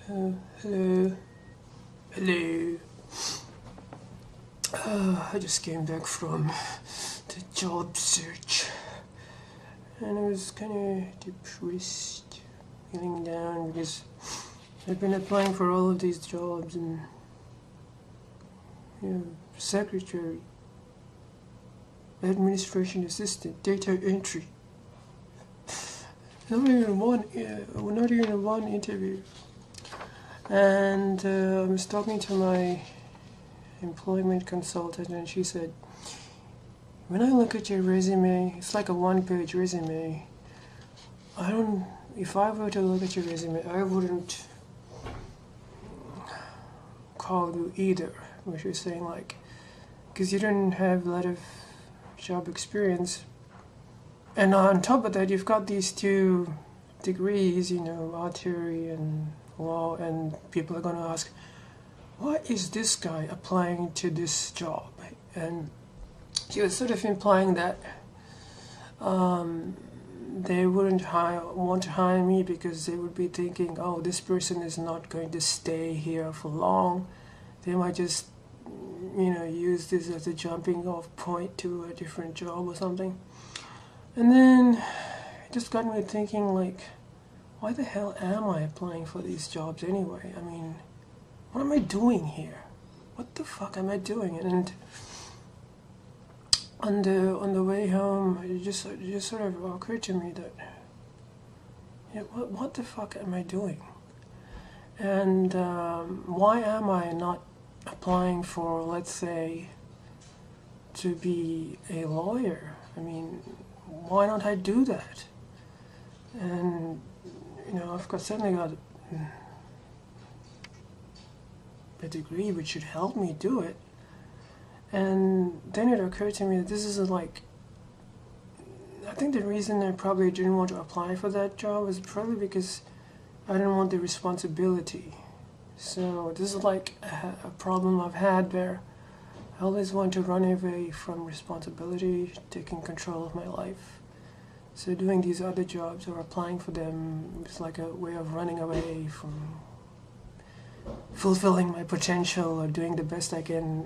Hello. Hello. I just came back from the job search and I was kind of depressed, feeling down because I've been applying for all of these jobs and, secretary, administration assistant, data entry. Not even one interview. And I was talking to my employment consultant and she said, when I look at your resume, it's like a one-page resume. If I were to look at your resume, I wouldn't call you either, which is saying like, because you didn't have a lot of job experience. And on top of that, you've got these two degrees, law theory and law, and people are going to ask, why is this guy applying to this job? And she was sort of implying that they wouldn't want to hire me because they would be thinking, oh, this person is not going to stay here for long. They might just, use this as a jumping off point to a different job or something. And then it just got me thinking, like, why the hell am I applying for these jobs anyway? I mean, what am I doing here? What the fuck am I doing? And on the way home, it just sort of occurred to me that, what the fuck am I doing? And why am I not applying for, let's say, to be a lawyer? I mean, why don't I do that? And I've certainly got a degree which should help me do it. And then it occurred to me that this is I think the reason I probably didn't want to apply for that job was probably because I didn't want the responsibility. So this is like a problem I've had where I always want to run away from responsibility, taking control of my life. So doing these other jobs or applying for them is like a way of running away from fulfilling my potential or doing the best I can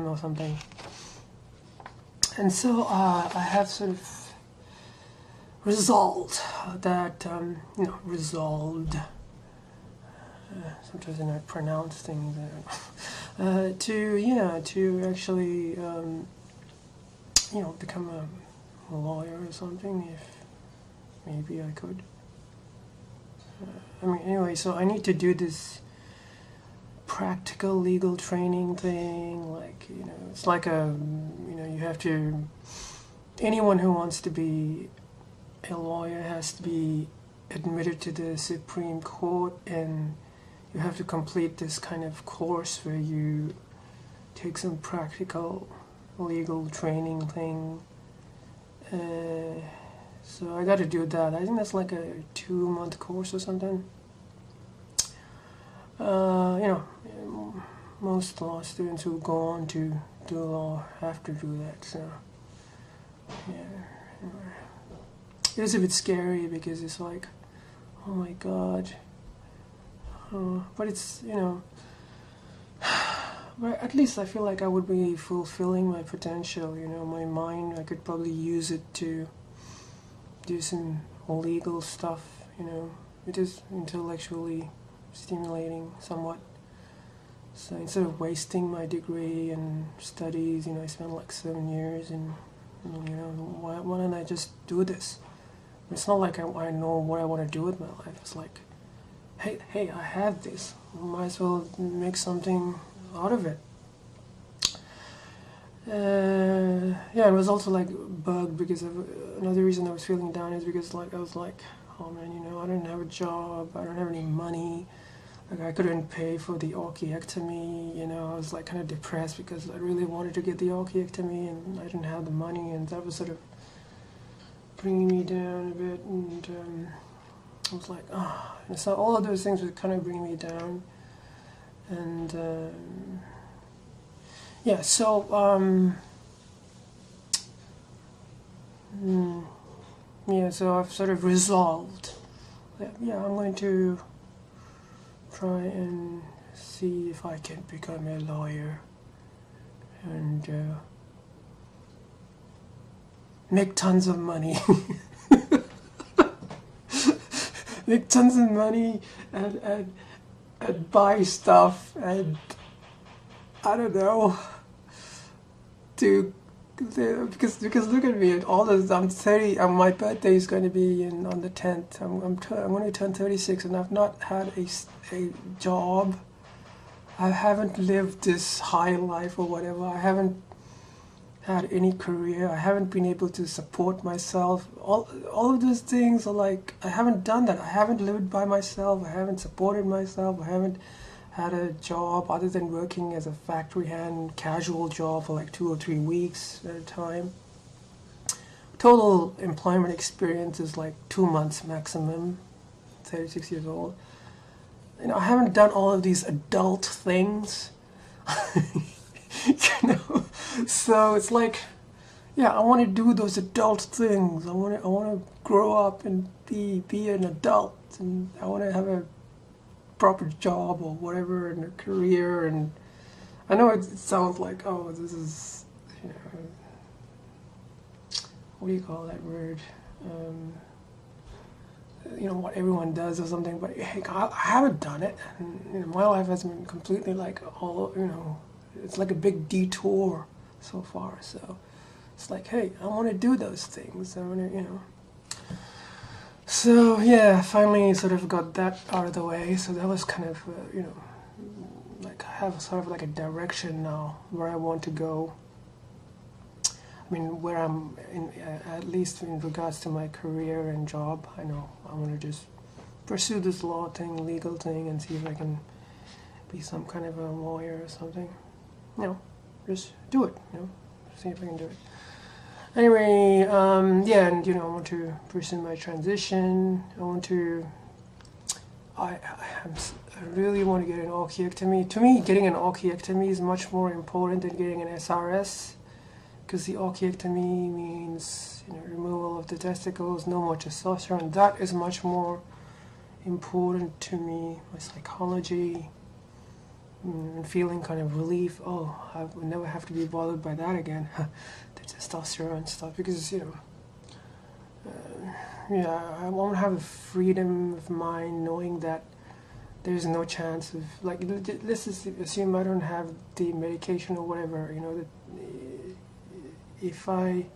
or something. And so I have sort of resolved that, sometimes when I pronounce things, to actually, become a lawyer or something, if maybe I could. Anyway, so I need to do this practical legal training thing, it's like you have to, anyone who wants to be a lawyer has to be admitted to the Supreme Court, and you have to complete this kind of course where you take some practical legal training thing. So I got to do that. I think that's like a 2-month course or something. Most law students who go on to do law have to do that. So, yeah. It is a bit scary because it's like, oh my god. But it's, but at least I feel like I would be fulfilling my potential, my mind, I could probably use it to do some legal stuff, it is intellectually stimulating somewhat. So instead of wasting my degree and studies, I spent like 7 years and, why don't I just do this? It's not like I know what I want to do with my life. It's like, hey, I have this. I might as well make something out of it. It was also like bugged because another reason I was feeling down is because I was like, oh man, I don't have a job, I don't have any money, I couldn't pay for the orchiectomy, I was like kind of depressed because I really wanted to get the orchiectomy and I didn't have the money, and that was sort of bringing me down a bit, and I was like, and so all of those things were kind of bringing me down, and so I've sort of resolved that, I'm going to try and see if I can become a lawyer and make tons of money. Make tons of money and buy stuff and I don't know, because look at me, all this, I'm 30, my birthday is going to be on the 10th. I'm going to turn 36 and I've not had a job. I haven't lived this high life or whatever. I haven't had any career. I haven't been able to support myself. All of those things are like, I haven't done that. I haven't lived by myself. I haven't supported myself. I haven't had a job other than working as a factory hand, casual job for like 2 or 3 weeks at a time. Total employment experience is like 2 months maximum. 36 years old. You know, I haven't done all of these adult things. You know, so it's like, yeah, I want to do those adult things. I want to grow up and be an adult, and I want to have a proper job or whatever and a career. And I know it sounds like, oh, this is, you know, what do you call that word? You know, what everyone does or something, but hey, I haven't done it. And, you know, my life has been completely like all, you know, it's like a big detour so far. So it's like, hey, I want to do those things. I want to, you know. So yeah, finally sort of got that out of the way. So that was kind of, you know, like I have sort of like a direction now where I want to go. I mean, where I'm in, at least in regards to my career and job. I know I want to just pursue this law thing, legal thing, and see if I can be some kind of a lawyer or something. You know, just do it. You know, see if I can do it. Anyway, yeah, and you know, I want to pursue my transition. I want to. I really want to get an orchiectomy. To me, getting an orchiectomy is much more important than getting an SRS, because the orchiectomy means, you know, removal of the testicles, no more testosterone. That is much more important to me. My psychology. And feeling kind of relief, oh, I would never have to be bothered by that again, the testosterone stuff, because, you know, yeah, I won't have a freedom of mind knowing that there's no chance of, like, let's just assume I don't have the medication or whatever, you know, that if I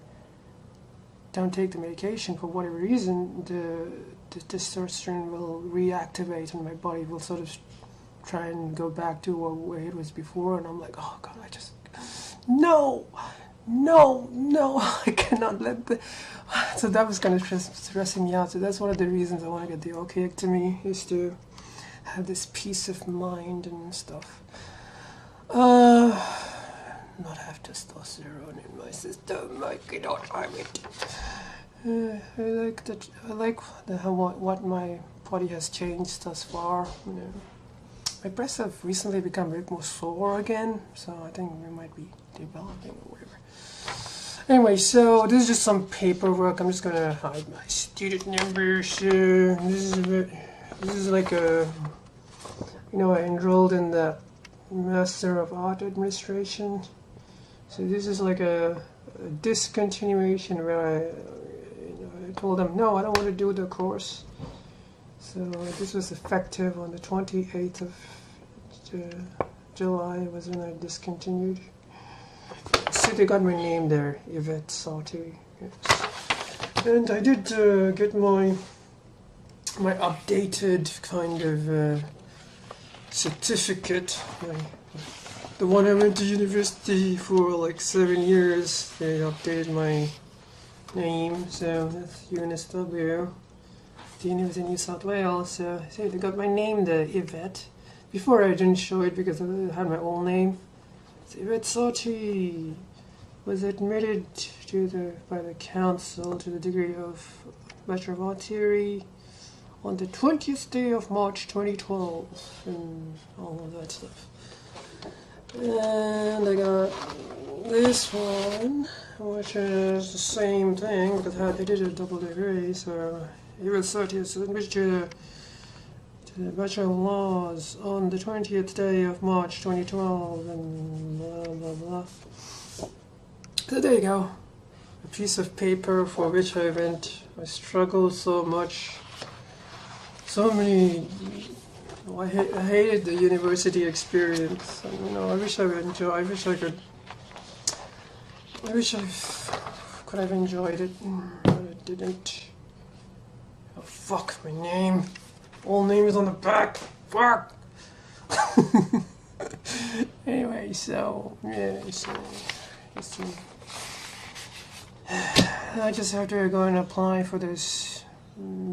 don't take the medication for whatever reason, the testosterone will reactivate and my body will sort of try and go back to where it was before, and I'm like, oh God, I just, no, I cannot let the, so that was kind of stressing me out. So that's one of the reasons I want to get the orchiectomy, is to have this peace of mind and stuff. Not have testosterone in my system, I cannot have it. I like that. I like what my body has changed thus far, you know. My breasts have recently become a bit more sore again, so I think we might be developing or whatever. Anyway, so this is just some paperwork. I'm just gonna hide my student numbers. This is like a, you know, I enrolled in the Master of Art Administration. So this is like a discontinuation where I told them, no, I don't want to do the course. So this was effective on the 28th of July was when I discontinued. So they got my name there, Yvette Sauté. Yes. And I did get my updated kind of certificate. The one I went to university for like 7 years. They updated my name, so that's UNSW. The University of New South Wales. So they got my name there, Yvette. Before I didn't show it because I had my old name. So Yvette Sauté was admitted by the council to the degree of Bachelor of Art Theory on the 20th day of March 2012 and all of that stuff. And I got this one, which is the same thing because they did a double degree, so Yvette Sauté is admitted to the Bachelor of Laws on the 20th day of March 2012 and blah blah blah. So there you go. A piece of paper for which I struggled so much. So many. I hated the university experience. And, I wish I could have enjoyed it, but I didn't. Oh fuck, my name. All name is on the back. Fuck. Anyway, so yeah, I just have to go and apply for this.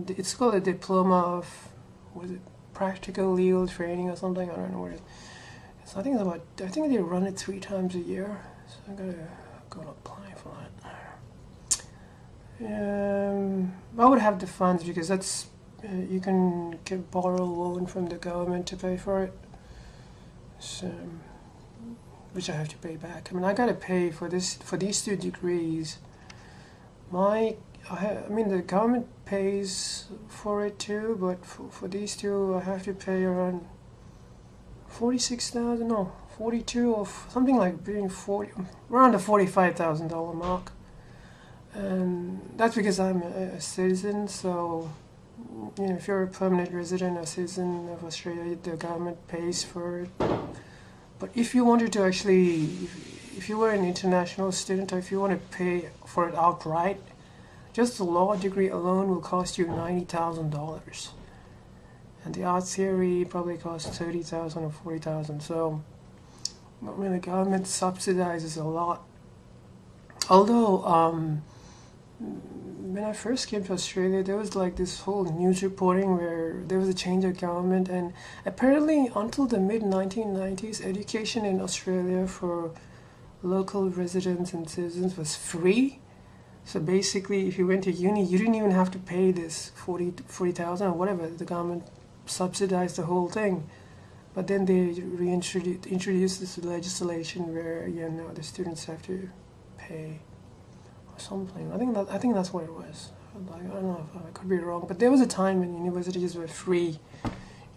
It's called a diploma of, was it practical legal training or something? I don't know what it is. So I think they run it 3 times a year. So I gotta go and apply for that. I would have the funds because that's you can borrow a loan from the government to pay for it. So, which I have to pay back. I mean, I gotta pay for these 2 degrees. The government pays for it too, but for these 2, I have to pay around 46,000, no, 42 or something like being 40, around the $45,000 mark. And that's because I'm a citizen. So, if you're a permanent resident or citizen of Australia, the government pays for it. But if you wanted to actually, if you were an international student, or if you want to pay for it outright, just the law degree alone will cost you $90,000. And the arts theory probably costs $30,000 or $40,000. So, the government subsidizes a lot. Although, when I first came to Australia, there was like this whole news reporting where there was a change of government, and apparently until the mid-1990s, education in Australia for local residents and citizens was free. So basically, if you went to uni, you didn't even have to pay this $40,000 or whatever. The government subsidized the whole thing. But then they introduced this legislation where the students have to pay or something. I think that's what it was. I don't know if I could be wrong, but there was a time when universities were free.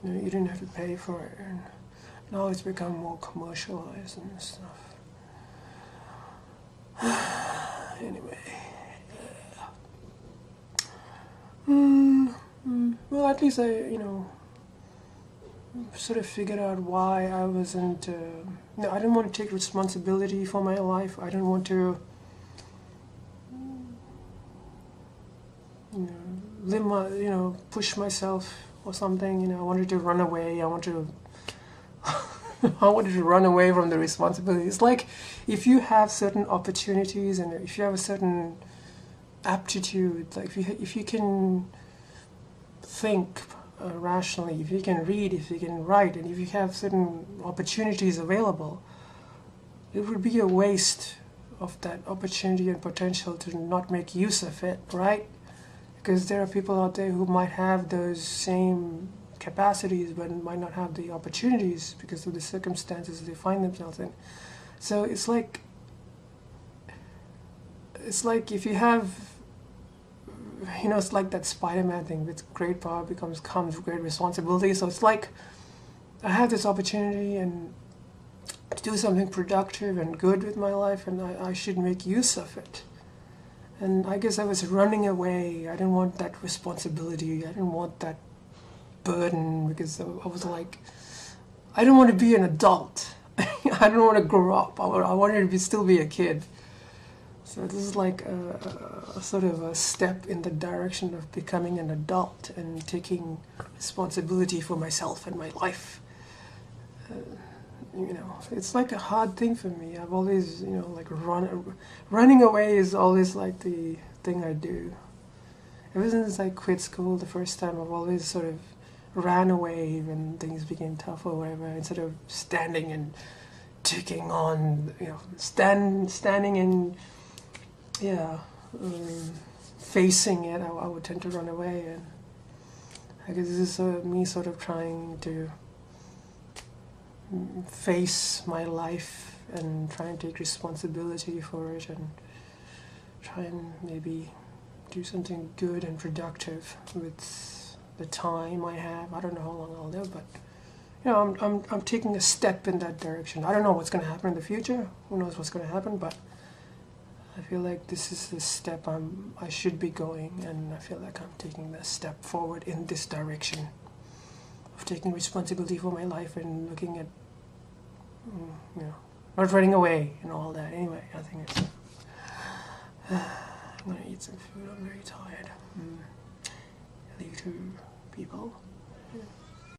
You didn't have to pay for it. And now it's become more commercialized and stuff. Anyway. Well, at least I, sort of figured out why I wasn't. I didn't want to take responsibility for my life. I didn't want to, live my, push myself or something. I wanted to run away. I wanted to run away from the responsibility. It's like if you have certain opportunities and if you have a certain aptitude, like if you can think rationally, if you can read, if you can write, and if you have certain opportunities available, it would be a waste of that opportunity and potential to not make use of it, right? Because there are people out there who might have those same capacities but might not have the opportunities because of the circumstances they find themselves in. So it's like if you have, it's like that Spider-Man thing, with great power comes great responsibility. So it's like I have this opportunity and to do something productive and good with my life, and I should make use of it. And I guess I was running away. I didn't want that responsibility. I didn't want that burden, because I was like, I don't want to be an adult. I don't want to grow up. I wanted to still be a kid. So this is like a sort of a step in the direction of becoming an adult and taking responsibility for myself and my life. It's like a hard thing for me. I've always, like running away is always like the thing I do. Ever since I quit school the first time, I've always sort of ran away when things became tough or whatever, instead of standing and taking on, standing and facing it. I would tend to run away, and I guess this is me sort of trying to face my life and try and take responsibility for it and try and maybe do something good and productive with the time I have. I don't know how long I'll live, but you know, I'm taking a step in that direction. I don't know what's going to happen in the future. Who knows what's going to happen? But I feel like this is the step I should be going, and I feel like I'm taking the step forward in this direction of taking responsibility for my life and looking at, you know, not running away and all that. Anyway, I think it's. I'm gonna eat some food. I'm very tired. Leave to people. Yeah.